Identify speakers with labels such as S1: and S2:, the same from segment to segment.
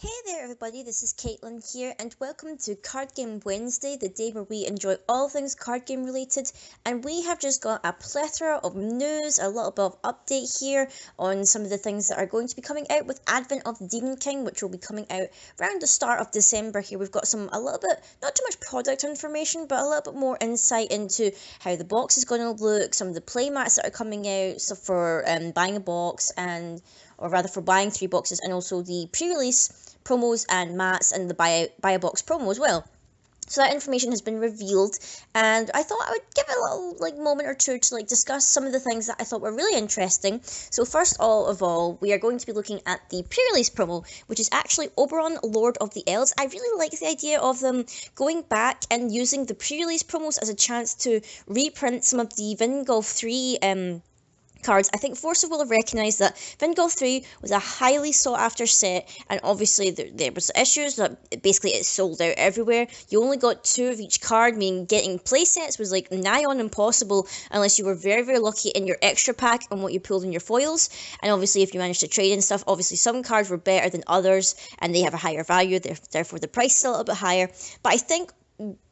S1: Hey there everybody, this is Caitlin here and welcome to Card Game Wednesday, the day where we enjoy all things card game related, and we have just got a plethora of news, a little bit of update here on some of the things that are going to be coming out with Advent of the Demon King, which will be coming out around the start of December here. We've got a little bit, not too much product information, but a little bit more insight into how the box is going to look, some of the playmats that are coming out, so for buying a box or rather for buying 3 boxes, and also the pre-release promos and mats and the buy a box promo as well. So that information has been revealed, and I thought I would give it a little moment or two to discuss some of the things that I thought were really interesting. So first of all, we are going to be looking at the pre-release promo, which is actually Oberon, Lord of the Elves. I really like the idea of them going back and using the pre-release promos as a chance to reprint some of the Vingolf 3 cards. I think Force will have recognised that Vingolf 3 was a highly sought after set, and obviously there was issues that basically it sold out everywhere. You only got 2 of each card, meaning getting playsets was nigh on impossible unless you were very, very lucky in your extra pack and what you pulled in your foils. And obviously if you managed to trade and stuff, obviously some cards were better than others and they have a higher value, therefore the price is a little bit higher. But I think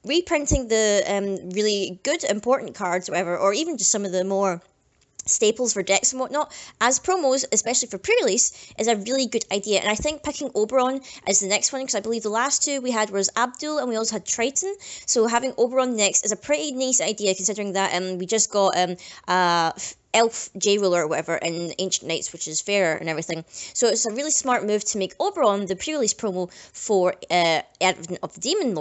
S1: reprinting the really good important cards, whatever, or even just some of the more staples for decks and whatnot as promos, especially for pre-release, is a really good idea. And I think picking Oberon as the next one, because I believe the last 2 we had was Abdul and we also had Triton, so having Oberon next is a pretty nice idea, considering that we just got Elf J-Ruler or whatever in Ancient Knights, which is fairer and everything. So it's a really smart move to make Oberon the pre-release promo for Advent of the Demon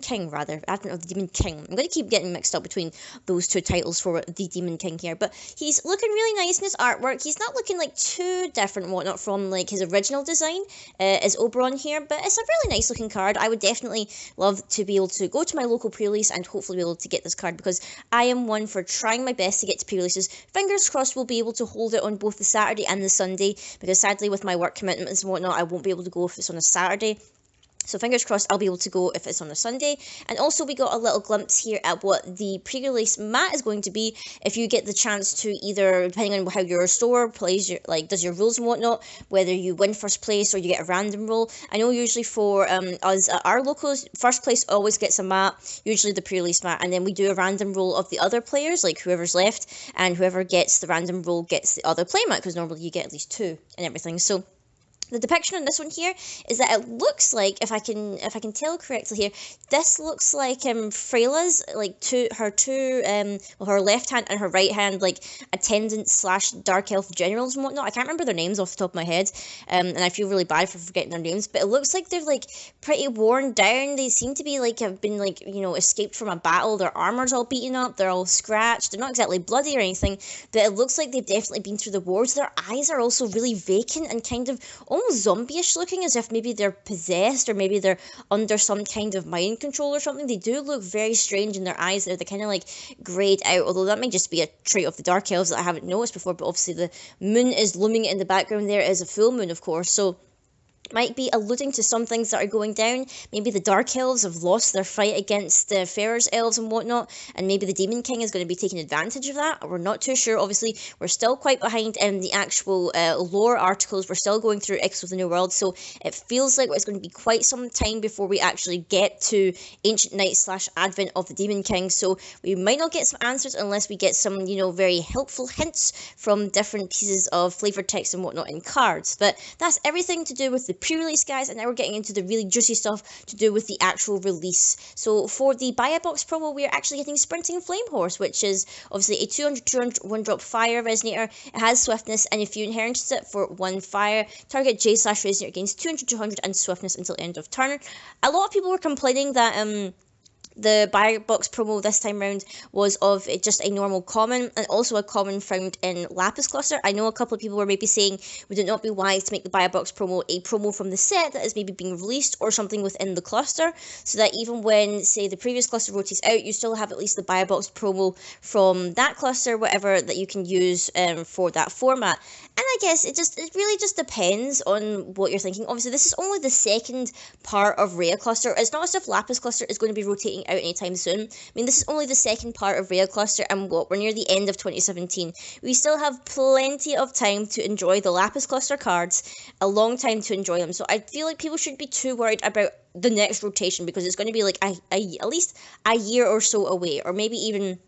S1: King rather. Advent of the Demon King. I'm going to keep getting mixed up between those 2 titles for the Demon King here. But he's looking really nice in his artwork. He's not looking too different and whatnot from his original design as Oberon here. But it's a really nice looking card. I would definitely love to be able to go to my local pre-release and hopefully be able to get this card, because I am one for trying my best to get to pre-release. Fingers crossed we'll be able to hold it on both the Saturday and the Sunday, because sadly with my work commitments and whatnot I won't be able to go if it's on a Saturday. So fingers crossed I'll be able to go if it's on a Sunday. And also we got a little glimpse here at what the pre-release mat is going to be if you get the chance to either, depending on how your store plays, does your rules and whatnot, whether you win first place or you get a random roll. I know usually for us at our locals, first place always gets a mat, usually the pre-release mat, and then we do a random roll of the other players, whoever's left, and whoever gets the random roll gets the other playmat, because normally you get at least 2 and everything. So the depiction on this one here is that it looks like, if I can tell correctly here, this looks like Freyla's her left hand and her right hand attendants / dark elf generals and whatnot. I can't remember their names off the top of my head, and I feel really bad for forgetting their names. But it looks like they're pretty worn down. They seem to be have been escaped from a battle. Their armor's all beaten up. They're all scratched. They're not exactly bloody or anything, but it looks like they've definitely been through the wars. Their eyes are also really vacant and kind of almost zombie-ish looking, as if maybe they're possessed or maybe they're under some kind of mind control or something. They do look very strange in their eyes. They're kind of greyed out, although that might just be a trait of the Dark Elves that I haven't noticed before. But obviously the moon is looming in the background. There is a full moon, of course, so might be alluding to some things that are going down. Maybe the Dark Elves have lost their fight against the Fairers Elves and whatnot, and maybe the Demon King is going to be taking advantage of that. We're not too sure. Obviously, we're still quite behind in the actual lore articles. We're still going through X of the New World, so it feels like it's going to be quite some time before we actually get to Ancient Knights / Advent of the Demon King, so we might not get some answers unless we get some, very helpful hints from different pieces of flavoured text and whatnot in cards. But that's everything to do with the pre-release, guys, and now we're getting into the really juicy stuff to do with the actual release. So for the buy a box promo, we are actually getting Sprinting Flame Horse, which is obviously a 200 1-drop fire resonator. It has swiftness, and if you inherit it for 1 fire, target J / resonator gains 200 and swiftness until end of turn. A lot of people were complaining that the buy box promo this time round was of just a normal common, and also a common found in Lapis Cluster. I know a couple of people were maybe saying, would it not be wise to make the buy a box promo a promo from the set that is maybe being released, or something within the cluster, so that even when, say, the previous cluster rotates out, you still have at least the buy a box promo from that cluster, whatever, that you can use for that format. And I guess it really just depends on what you're thinking. Obviously, this is only the second part of Rhea Cluster. It's not as if Lapis Cluster is going to be rotating coming out anytime soon. I mean, this is only the second part of Rhea Cluster, and we're near the end of 2017. We still have plenty of time to enjoy the Lapis Cluster cards, a long time to enjoy them. So I feel like people shouldn't be too worried about the next rotation, because it's going to be like at least a year or so away, or maybe even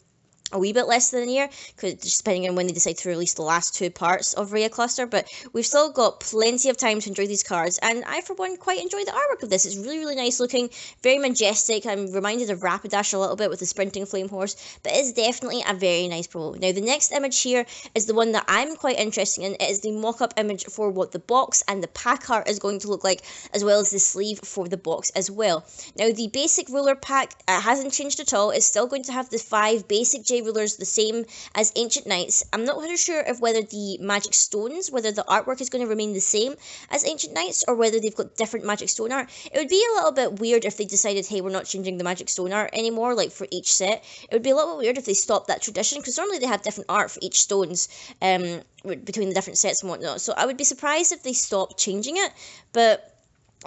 S1: a wee bit less than a year, because just depending on when they decide to release the last two parts of Rhea Cluster. But we've still got plenty of time to enjoy these cards, and I for one quite enjoy the artwork of this. It's really, really nice looking, very majestic. I'm reminded of Rapidash a little bit with the sprinting flame horse, but it's definitely a very nice promo. Now the next image here is the one that I'm quite interested in. It is the mock-up image for what the box and the pack art is going to look like, as well as the sleeve for the box as well. Now the basic ruler pack hasn't changed at all. It's still going to have the 5 basic J rulers, the same as Ancient Knights. I'm not really sure if whether the magic stones, whether the artwork is going to remain the same as Ancient Knights, or whether they've got different magic stone art. It would be a little bit weird if they decided, hey, we're not changing the magic stone art anymore, like for each set. It would be a little bit weird if they stopped that tradition, because normally they have different art for each stones between the different sets and whatnot. So I would be surprised if they stopped changing it, but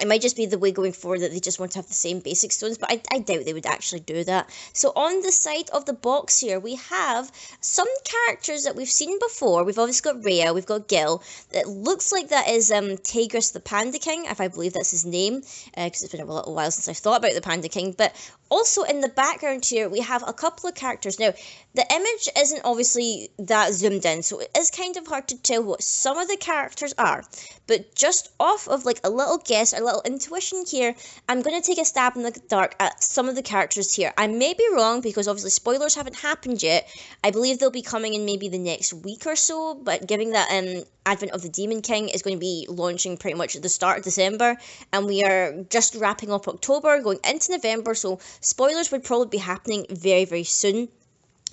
S1: it might just be the way going forward that they just want to have the same basic stones, but I doubt they would actually do that. So on the side of the box here, we have some characters that we've seen before. We've obviously got Rhea, we've got Gil. It looks like that is Tigris the Panda King, if I believe that's his name, because it's been a little while since I've thought about the Panda King. But also in the background here, we have a couple of characters. Now, the image isn't obviously that zoomed in, so it is kind of hard to tell what some of the characters are. But just off of like a little guess, a little intuition here, I'm going to take a stab in the dark at some of the characters here. I may be wrong, because obviously spoilers haven't happened yet. I believe they'll be coming in maybe the next week or so, but given that Advent of the Demon King is going to be launching pretty much at the start of December, and we are just wrapping up October, going into November, so spoilers would probably be happening very, very soon.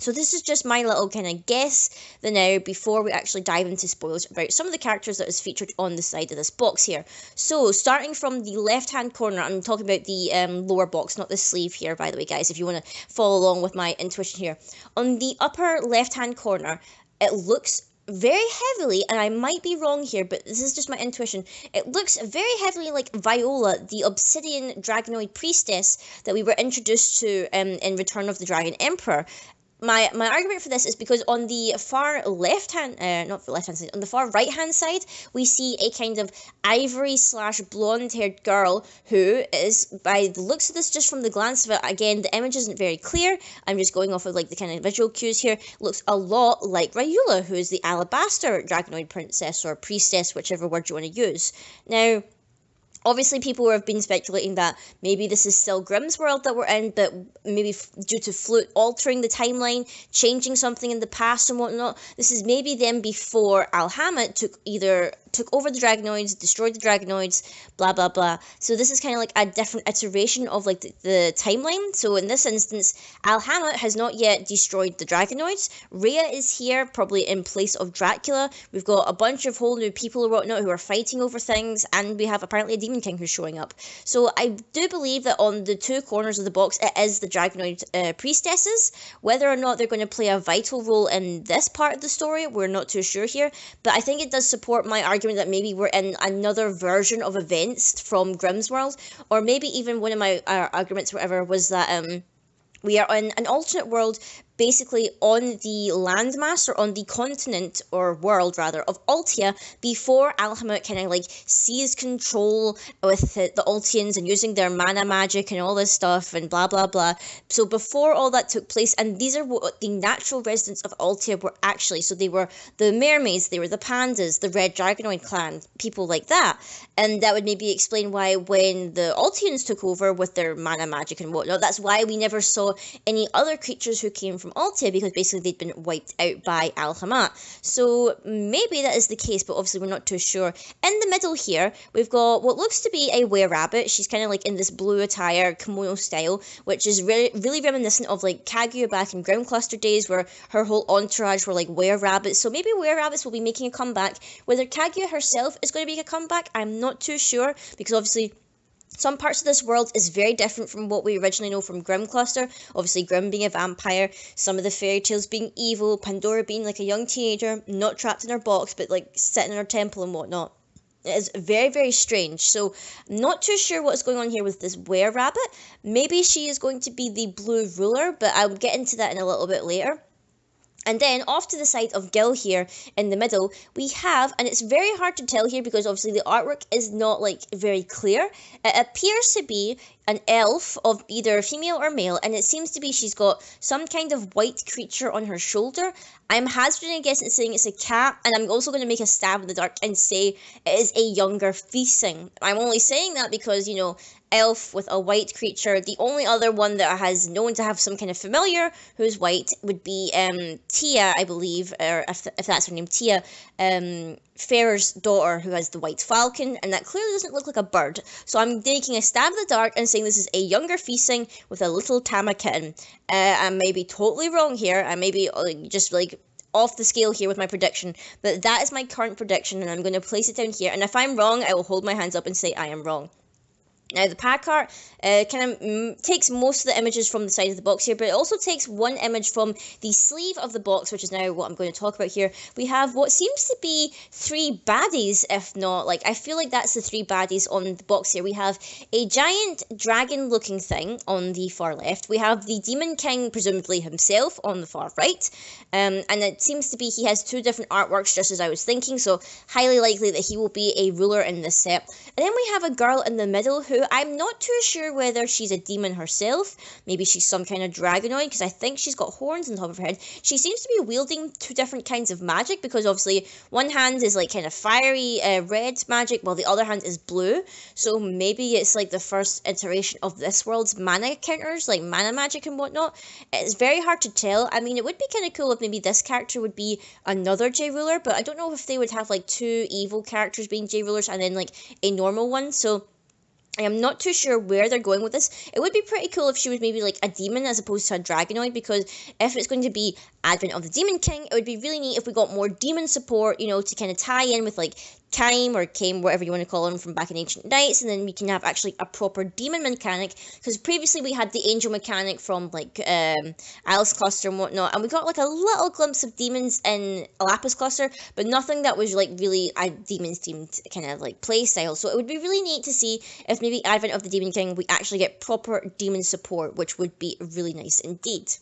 S1: So this is just my little kind of guess the now before we actually dive into spoilers about some of the characters that is featured on the side of this box here. So starting from the left hand corner, I'm talking about the lower box, not the sleeve here, by the way, guys, if you want to follow along with my intuition here. On the upper left hand corner, it looks very heavily, and I might be wrong here, but this is just my intuition, it looks very heavily like Viola, the Obsidian Dragonoid Priestess that we were introduced to in Return of the Dragon Emperor. My argument for this is because on the far left hand, not the left hand side, on the far right hand side, we see a kind of ivory / blonde haired girl who is, by the looks of this, just from the glance of it, again, the image isn't very clear, I'm just going off of like the kind of visual cues here, looks a lot like Ryula, who is the Alabaster Dragonoid Princess or Priestess, whichever word you want to use. Now, obviously, people have been speculating that maybe this is still Grimm's world that we're in, but maybe due to Flute altering the timeline, changing something in the past and whatnot, this is maybe them before Alhamut took over the Dragonoids, destroyed the Dragonoids, blah, blah, blah. So this is kind of like a different iteration of like the timeline. So in this instance, Alhamut has not yet destroyed the Dragonoids. Rhea is here, probably in place of Dracula. We've got a bunch of whole new people or whatnot who are fighting over things, and we have apparently a Demon King who's showing up. So I do believe that on the two corners of the box, it is the Dragonoid priestesses. Whether or not they're going to play a vital role in this part of the story, we're not too sure here. But I think it does support my argument that maybe we're in another version of events from Grimm's world, or maybe even one of my arguments, whatever, was that we are in an alternate world, basically on the landmass, or on the continent, or world rather, of Altia, before Alhamut kind of like seized control with the Altians and using their mana magic and all this stuff and blah blah blah. So before all that took place, and these are what the natural residents of Altia were actually. So they were the mermaids, they were the pandas, the Red Dragonoid clan, people like that. And that would maybe explain why when the Altians took over with their mana magic and whatnot, that's why we never saw any other creatures who came from Altia, because basically they'd been wiped out by Alhamut. So maybe that is the case, but obviously we're not too sure. In the middle here, we've got what looks to be a were-rabbit. She's kind of like in this blue attire, kimono style, which is really reminiscent of like Kaguya back in Ground Cluster days, where her whole entourage were like were-rabbits. So maybe were-rabbits will be making a comeback. Whether Kaguya herself is going to make a comeback, I'm not too sure, because obviously some parts of this world is very different from what we originally know from Grimm Cluster. Obviously, Grimm being a vampire, some of the fairy tales being evil, Pandora being like a young teenager, not trapped in her box, but like sitting in her temple and whatnot. It is very, very strange. So, not too sure what's going on here with this were-rabbit. Maybe she is going to be the blue ruler, but I'll get into that in a little bit later. And then off to the side of Gil here in the middle, we have, and it's very hard to tell here because obviously the artwork is not like very clear. It appears to be an elf of either female or male, and it seems to be she's got some kind of white creature on her shoulder. I'm hazarding a guess and saying it's a cat, and I'm also going to make a stab in the dark and say it is a younger feasting. I'm only saying that because, you know, elf with a white creature. The only other one that has known to have some kind of familiar who's white would be Tia, I believe, or if that's her name, Tia, Farah's daughter, who has the white falcon, and that clearly doesn't look like a bird. So I'm making a stab in the dark and saying this is a younger feasting with a little Tama kitten. I may be totally wrong here. I may be just like off the scale here with my prediction, but that is my current prediction, and I'm going to place it down here. And if I'm wrong, I will hold my hands up and say I am wrong. Now, the pack art kind of takes most of the images from the side of the box here, but it also takes one image from the sleeve of the box, which is now what I'm going to talk about here. We have what seems to be 3 baddies, if not, like, I feel like that's the 3 baddies on the box here. We have a giant dragon-looking thing on the far left. We have the Demon King, presumably himself, on the far right. And it seems to be he has 2 different artworks, just as I was thinking, so highly likely that he will be a ruler in this set. And then we have a girl in the middle who I'm not too sure whether she's a demon herself. Maybe she's some kind of dragonoid, because I think she's got horns on top of her head. She seems to be wielding 2 different kinds of magic, because obviously one hand is like kind of fiery red magic, while the other hand is blue. So maybe it's like the first iteration of this world's mana counters, like mana magic and whatnot. It's very hard to tell. I mean, it would be kind of cool if maybe this character would be another J ruler, but I don't know if they would have like 2 evil characters being J rulers and then like a normal one. So I am not too sure where they're going with this. It would be pretty cool if she was maybe like a demon as opposed to a dragonoid, because if it's going to be Advent of the Demon King, it would be really neat if we got more demon support, you know, to kind of tie in with like Kaim or Kame, whatever you want to call him, from back in Ancient Knights, and then we can have actually a proper demon mechanic, because previously we had the angel mechanic from like Alice Cluster and whatnot, and we got like a little glimpse of demons in Lapis Cluster, but nothing that was like really a demons themed kind of like play style. So it would be really neat to see if maybe Advent of the Demon King we actually get proper demon support, which would be really nice indeed.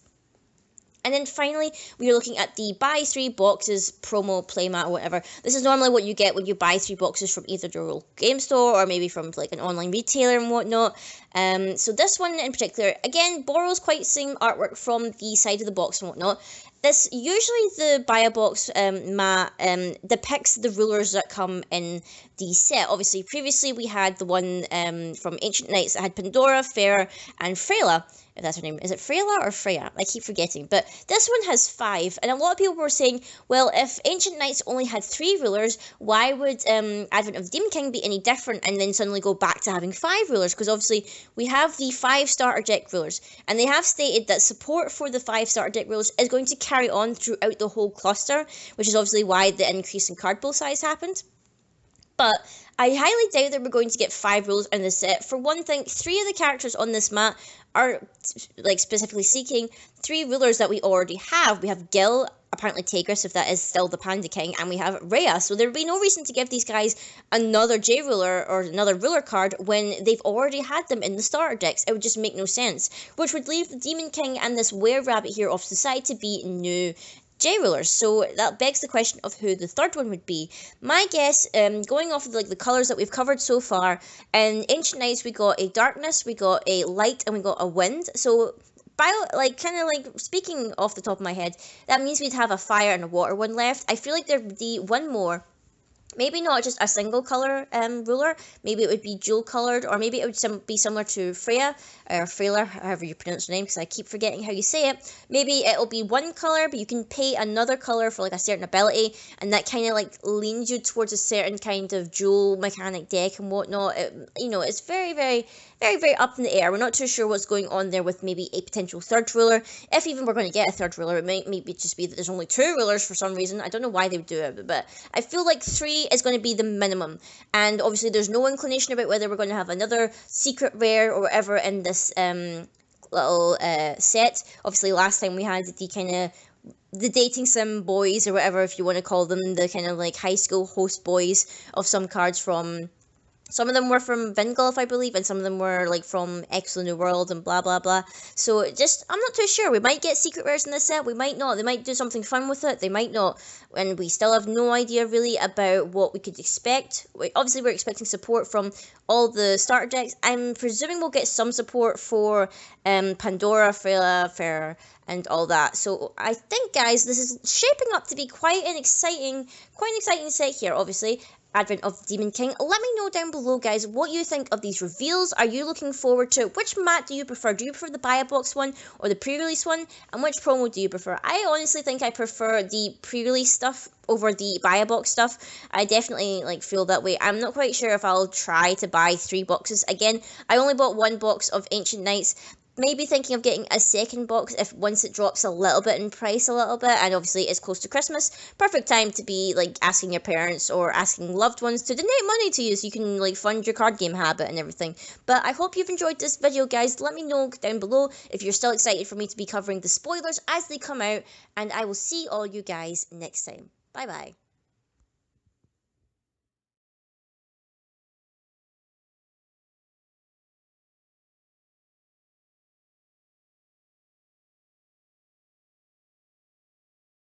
S1: And then finally, we are looking at the buy 3 boxes promo playmat or whatever. This is normally what you get when you buy 3 boxes from either the Royal Game Store or maybe from like an online retailer and whatnot. So this one in particular, again, borrows quite the same artwork from the side of the box and whatnot. This, usually the buy-a-box mat depicts the rulers that come in the set. Obviously, previously we had the one from Ancient Knights that had Pandora, Farah, and Freyla, if that's her name. Is it Freyla or Freya? I keep forgetting. But this one has 5, and a lot of people were saying, well, if Ancient Knights only had 3 rulers, why would Advent of the Demon King be any different and then suddenly go back to having 5 rulers? Because obviously we have the 5 starter deck rulers, and they have stated that support for the 5 starter deck rulers is going to carry on throughout the whole cluster, which is obviously why the increase in card pool size happened. But I highly doubt that we're going to get 5 rulers in this set. For one thing, 3 of the characters on this mat are, like, specifically seeking 3 rulers that we already have. We have Gil, apparently Tigris, if that is still the Panda King, and we have Rhea. So there would be no reason to give these guys another J ruler or another ruler card when they've already had them in the starter decks. It would just make no sense, which would leave the Demon King and this were-rabbit here off to the side to be new J rulers. So that begs the question of who the third one would be. My guess, going off of the colours that we've covered so far, in Ancient Knights we got a darkness, we got a light, and we got a wind. So speaking off the top of my head, that means we'd have a fire and a water one left. I feel like there would be one more. Maybe not just a single colour ruler, maybe it would be dual coloured, or maybe it would be similar to Freya, or Freyla, however you pronounce her name, because I keep forgetting how you say it. Maybe it'll be one colour, but you can pay another colour for like a certain ability, and that kind of like leans you towards a certain kind of dual mechanic deck and whatnot. It's very, very, very, very up in the air. We're not too sure what's going on there with maybe a potential third ruler. If even we're going to get a third ruler, it might maybe just be that there's only 2 rulers for some reason. I don't know why they would do it, but I feel like 3 is going to be the minimum. And obviously there's no inclination about whether we're going to have another secret rare or whatever in this little set. Obviously last time we had the kind of the dating sim boys or whatever, if you want to call them, the kind of like high school host boys of some cards from. Some of them were from Vingolf, I believe, and some of them were like from X the New World and blah blah blah. So just, I'm not too sure. We might get secret rares in this set. We might not. They might do something fun with it. They might not. And we still have no idea really about what we could expect. Obviously, we're expecting support from all the starter decks. I'm presuming we'll get some support for Pandora, Fair, and all that. So I think, guys, this is shaping up to be quite an exciting set here. Obviously, advent of Demon King. Let me know down below, guys, what you think of these reveals. Are you looking forward to it? Which mat do you prefer? Do you prefer the buy a box one or the pre-release one? And which promo do you prefer? I honestly think I prefer the pre-release stuff over the buy a box stuff. I definitely feel that way. I'm not quite sure if I'll try to buy 3 boxes. Again, I only bought 1 box of Ancient Knights. Maybe thinking of getting a second box if once it drops a little bit in price and obviously it's close to Christmas. Perfect time to be asking your parents or asking loved ones to donate money to you so you can fund your card game habit and everything. But I hope you've enjoyed this video, guys. Let me know down below if you're still excited for me to be covering the spoilers as they come out, and I will see all you guys next time. Bye bye.